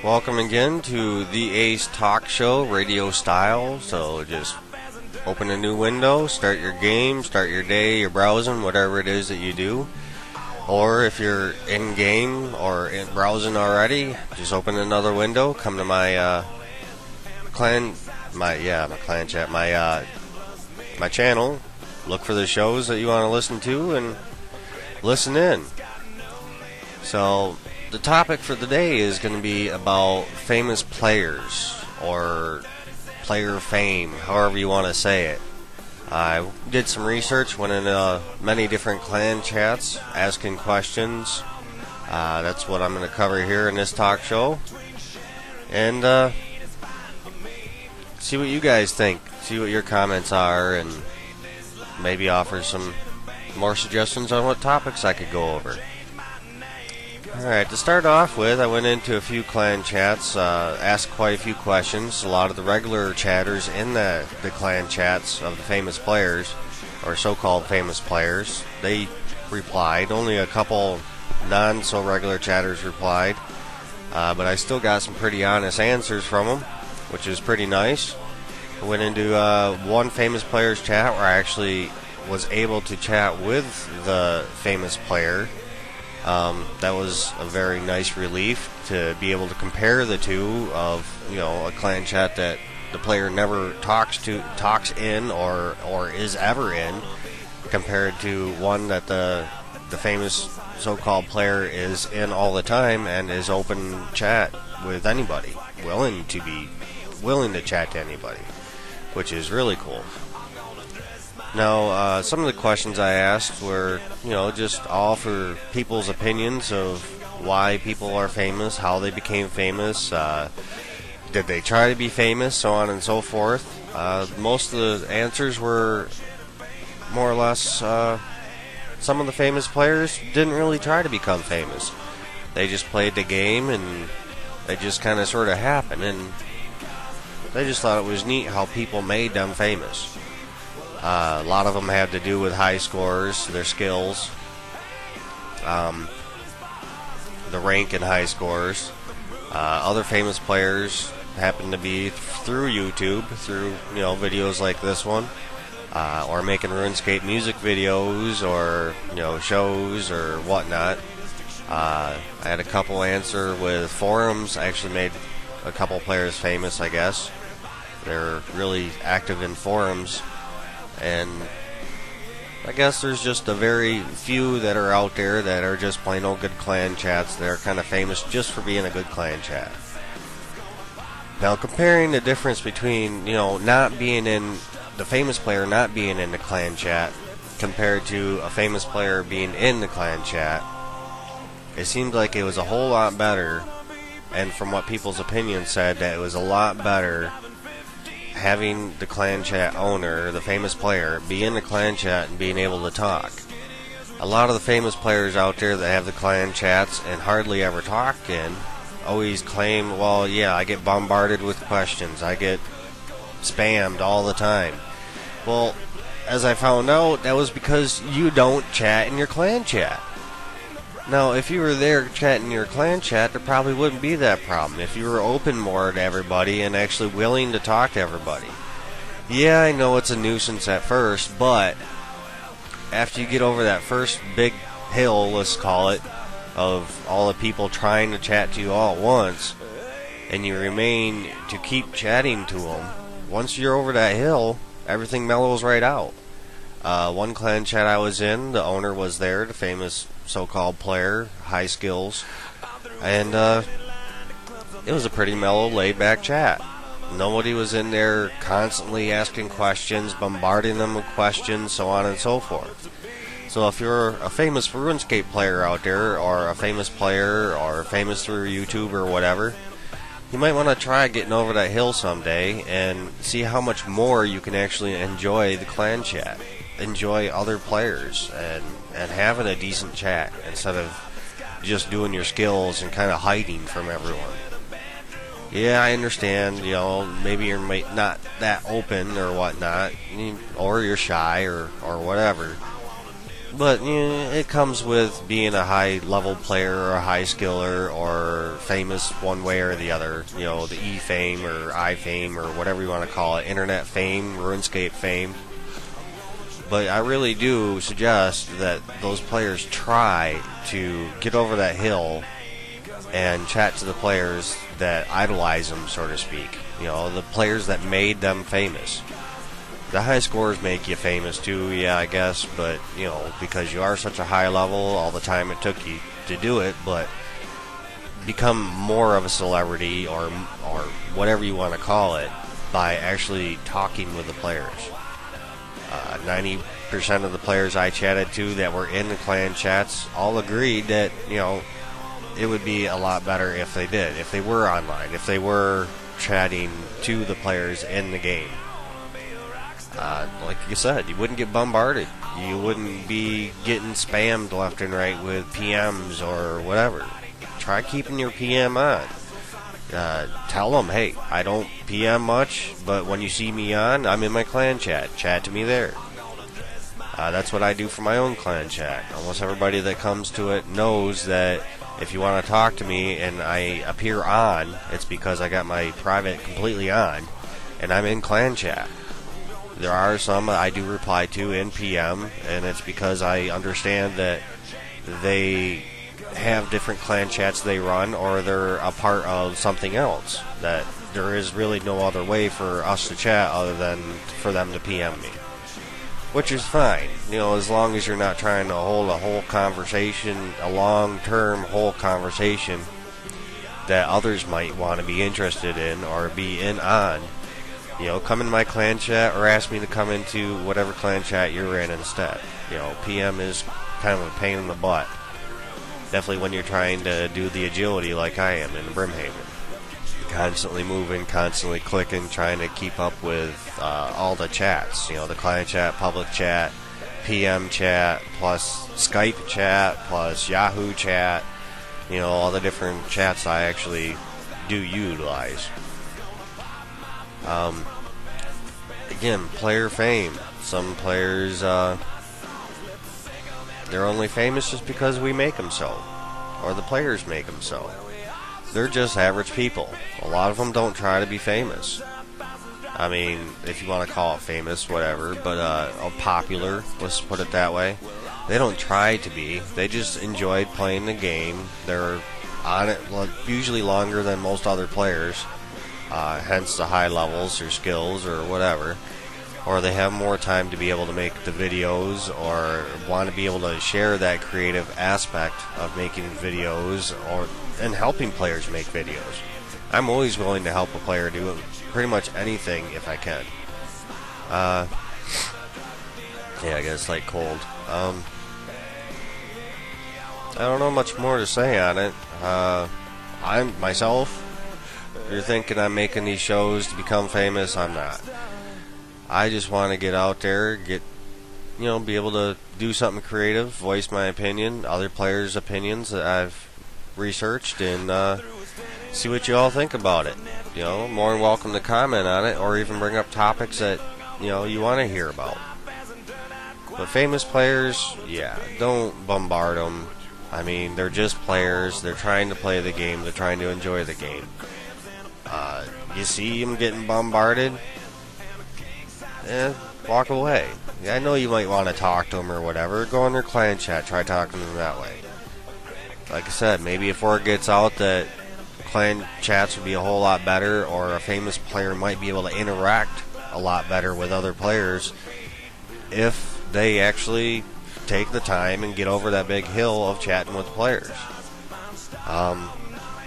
Welcome again to the Ace Talk Show, radio style. So just open a new window, start your game, start your day, your browsing, whatever it is that you do. Or if you're in game or in browsing already, just open another window, come to my my channel, look for the shows that you want to listen to and listen in. So the topic for the day is going to be about famous players or player fame, however you want to say it. I did some research, went in many different clan chats, asking questions. That's what I'm going to cover here in this talk show. And see what you guys think, see what your comments are, and maybe offer some more suggestions on what topics I could go over. Alright, to start off with, I went into a few clan chats, asked quite a few questions. A lot of the regular chatters in the clan chats of the famous players, or so-called famous players, they replied. Only a couple non-so-regular chatters replied, but I still got some pretty honest answers from them, which is pretty nice. I went into one famous player's chat where I actually was able to chat with the famous player. That was a very nice relief to be able to compare the two of, a clan chat that the player never talks in or is ever in, compared to one that the famous so-called player is in all the time and is open chat with anybody, willing to chat to anybody, which is really cool. Now, some of the questions I asked were, just all for people's opinions of why people are famous, how they became famous, did they try to be famous, so on and so forth. Most of the answers were more or less, some of the famous players didn't really try to become famous. They just played the game and they just kind of sort of happened, and they just thought it was neat how people made them famous. A lot of them had to do with high scores, their skills, the rank in high scores. Other famous players happened to be through YouTube, through videos like this one, or making RuneScape music videos, or shows or whatnot. I had a couple answer with forums. I actually made a couple players famous, I guess. They're really active in forums. And I guess there's just a very few that are out there that are just plain old good clan chats that are kind of famous just for being a good clan chat. Now, comparing the difference between, not being in the famous player not being in the clan chat compared to a famous player being in the clan chat, it seemed like it was a whole lot better, and from what people's opinions said, that it was a lot better having the clan chat owner, the famous player, be in the clan chat and being able to talk. A lot of the famous players out there that have the clan chats and hardly ever talk in always claim, well, yeah, I get bombarded with questions, I get spammed all the time. Well, as I found out, that was because you don't chat in your clan chat. Now, if you were there chatting your clan chat, there probably wouldn't be that problem. If you were open more to everybody and actually willing to talk to everybody. Yeah, I know it's a nuisance at first, but after you get over that first big hill, let's call it, of all the people trying to chat to you all at once, and you remain to keep chatting to them, once you're over that hill, everything mellows right out. One clan chat I was in, the owner was there, the famous so-called player, high skills, and it was a pretty mellow, laid-back chat. Nobody was in there constantly asking questions, bombarding them with questions, so on and so forth. So if you're a famous RuneScape player out there, or a famous player, or famous through YouTube or whatever, you might want to try getting over that hill someday and see how much more you can actually enjoy the clan chat. Enjoy other players and having a decent chat instead of just doing your skills and kind of hiding from everyone. Yeah, I understand, maybe you're not that open or whatnot, or you're shy or whatever. But it comes with being a high level player or a high skiller or famous one way or the other. The E fame or I fame or whatever you want to call it, internet fame, RuneScape fame. But I really do suggest that those players try to get over that hill and chat to the players that idolize them, so to speak. The players that made them famous. The high scores make you famous too, yeah, I guess, but, because you are such a high level, all the time it took you to do it, but become more of a celebrity or whatever you want to call it by actually talking with the players. 90% of the players I chatted to that were in the clan chats all agreed that, it would be a lot better if they did, if they were online, if they were chatting to the players in the game. Like you said, you wouldn't get bombarded. You wouldn't be getting spammed left and right with PMs or whatever. Try keeping your PM on. Tell them, hey, I don't PM much, but when you see me on, I'm in my clan chat. Chat to me there. That's what I do for my own clan chat. Almost everybody that comes to it knows that if you want to talk to me and I appear on, it's because I got my private completely on, and I'm in clan chat. There are some I do reply to in PM, and it's because I understand that they have different clan chats they run, or they're a part of something else. That there is really no other way for us to chat other than for them to PM me. Which is fine, as long as you're not trying to hold a whole conversation, a long-term whole conversation that others might want to be interested in or be in on. Come in my clan chat or ask me to come into whatever clan chat you're in instead. PM is kind of a pain in the butt. Definitely when you're trying to do the agility like I am in Brimhaven. Constantly moving, constantly clicking, trying to keep up with all the chats. The client chat, public chat, PM chat, plus Skype chat, plus Yahoo chat. All the different chats I actually do utilize. Again, player fame. Some players, they're only famous just because we make them so. Or the players make them so. They're just average people. A lot of them don't try to be famous. I mean, if you want to call it famous, whatever, but popular, let's put it that way. They don't try to be. They just enjoyed playing the game. They're on it usually longer than most other players, hence the high levels or skills or whatever. Or they have more time to be able to make the videos or want to be able to share that creative aspect of making videos and helping players make videos. I'm always willing to help a player do pretty much anything if I can. Yeah, I guess it's like cold. I don't know much more to say on it. I'm myself. You're thinking I'm making these shows to become famous. I'm not. I just want to get out there, be able to do something creative, voice my opinion, other players' opinions that I've researched, and see what you all think about it. More than welcome to comment on it, or even bring up topics that, you want to hear about. But famous players, yeah, don't bombard them. I mean, they're just players. They're trying to play the game. They're trying to enjoy the game. You see them getting bombarded, walk away. I know you might want to talk to them or whatever. Go in their clan chat. Try talking to them that way. Like I said, maybe if word gets out that clan chats would be a whole lot better, or a famous player might be able to interact a lot better with other players if they actually take the time and get over that big hill of chatting with players.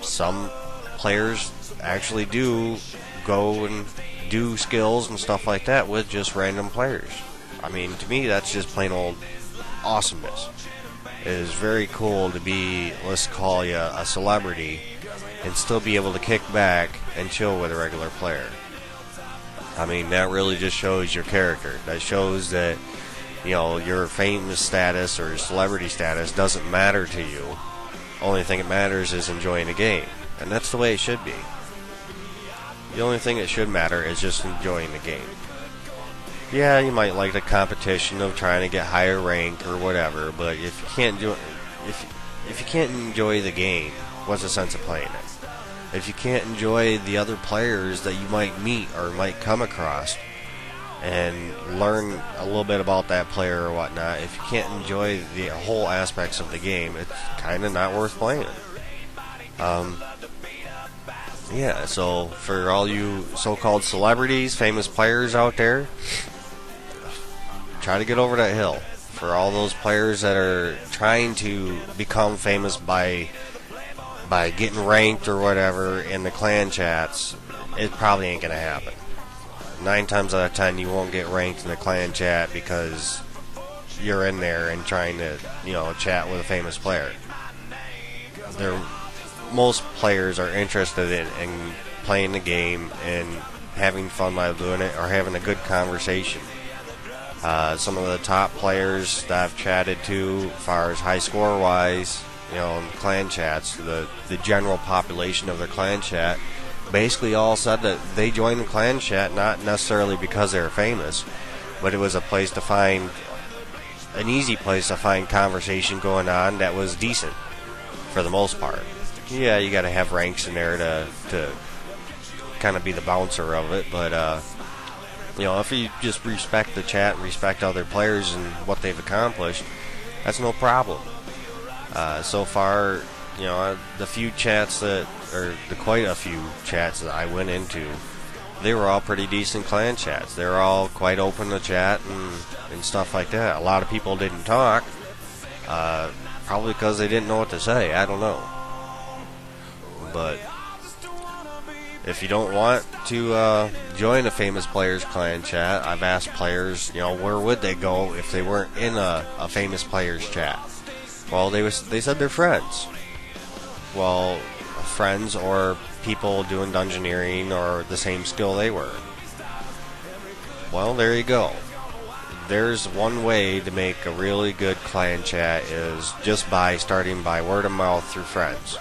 Some players actually do go and do skills and stuff like that with just random players. I mean, to me, that's just plain old awesomeness. It is very cool to be, let's call you a celebrity, and still be able to kick back and chill with a regular player. I mean, that really just shows your character. That shows that, your famous status or celebrity status doesn't matter to you. Only thing that matters is enjoying the game. And that's the way it should be. The only thing that should matter is just enjoying the game. Yeah, you might like the competition of trying to get higher rank or whatever, but if you can't do if you can't enjoy the game, what's the sense of playing it? If you can't enjoy the other players that you might meet or might come across and learn a little bit about that player or whatnot, if you can't enjoy the whole aspects of the game, it's kind of not worth playing. Yeah, so for all you so-called celebrities, famous players out there, try to get over that hill. For all those players that are trying to become famous by getting ranked or whatever in the clan chats, it probably ain't gonna happen. 9 times out of 10, you won't get ranked in the clan chat because you're in there and trying to, chat with a famous player. Most players are interested in playing the game and having fun while doing it, or having a good conversation. Some of the top players that I've chatted to, as far as high score wise, in the clan chats, the general population of their clan chat, basically all said that they joined the clan chat not necessarily because they were famous, but it was a place to find, an easy place to find conversation going on that was decent for the most part. Yeah, you got to have ranks in there to kind of be the bouncer of it, but if you just respect the chat and respect other players and what they've accomplished, that's no problem. So far, the few chats the quite a few chats that I went into, they were all pretty decent clan chats. They were all quite open to chat and stuff like that. A lot of people didn't talk, probably because they didn't know what to say. I don't know. But if you don't want to join a famous player's clan chat, I've asked players, where would they go if they weren't in a famous player's chat? Well, they said they're friends. Well, friends or people doing dungeoneering or the same skill they were. Well, there you go. There's one way to make a really good clan chat, is just by starting by word of mouth through friends.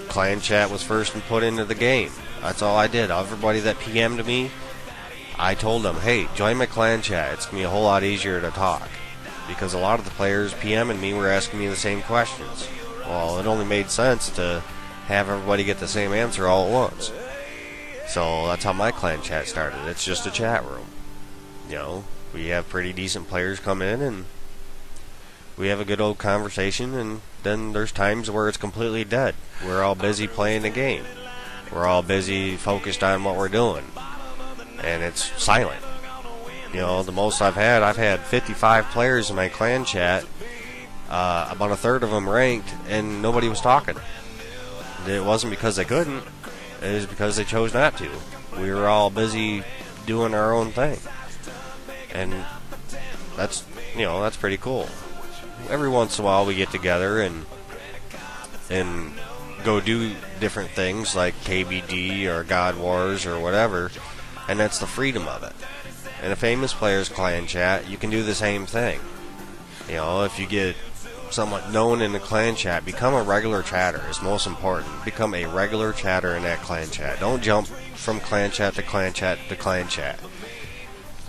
Clan chat was first put into the game. That's all I did. Everybody that PM'd me, I told them, hey, join my clan chat. It's going to be a whole lot easier to talk. Because a lot of the players PM'ing me were asking me the same questions. Well, it only made sense to have everybody get the same answer all at once. So that's how my clan chat started. It's just a chat room. We have pretty decent players come in and we have a good old conversation, and then there's times where it's completely dead. We're all busy playing the game. We're all busy focused on what we're doing. And it's silent. The most I've had 55 players in my clan chat, about a third of them ranked, and nobody was talking. It wasn't because they couldn't, it was because they chose not to. We were all busy doing our own thing. And that's pretty cool. Every once in a while we get together and go do different things like KBD or God Wars or whatever, and that's the freedom of it. In a famous players clan chat, you can do the same thing. If you get somewhat known in the clan chat, become a regular chatter is most important. Become a regular chatter in that clan chat. Don't jump from clan chat to clan chat to clan chat.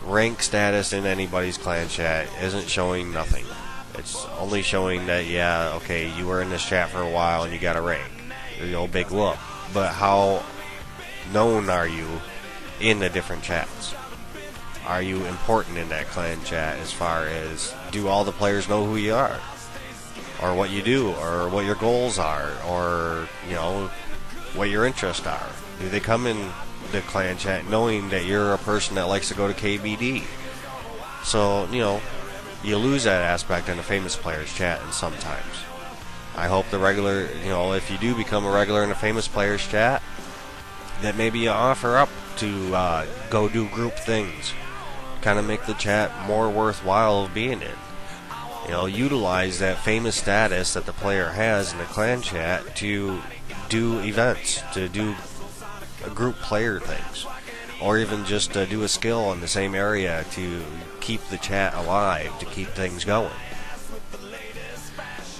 Rank status in anybody's clan chat isn't showing nothing. It's only showing that, you were in this chat for a while and you got a rank. Big whoop. But how known are you in the different chats? Are you important in that clan chat as far as, do all the players know who you are? Or what you do, or what your goals are, or, what your interests are? Do they come in the clan chat knowing that you're a person that likes to go to KBD? So, you lose that aspect in a famous players chat, and sometimes. I hope the regular, if you do become a regular in a famous players chat, that maybe you offer up to go do group things. Kind of make the chat more worthwhile of being in. Utilize that famous status that the player has in the clan chat to do events, to do group player things, or even just do a skill in the same area to keep the chat alive, to keep things going.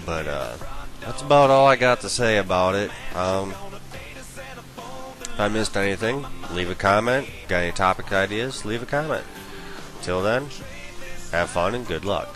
But that's about all I got to say about it. If I missed anything, leave a comment. Got any topic ideas, leave a comment. Till then, have fun and good luck.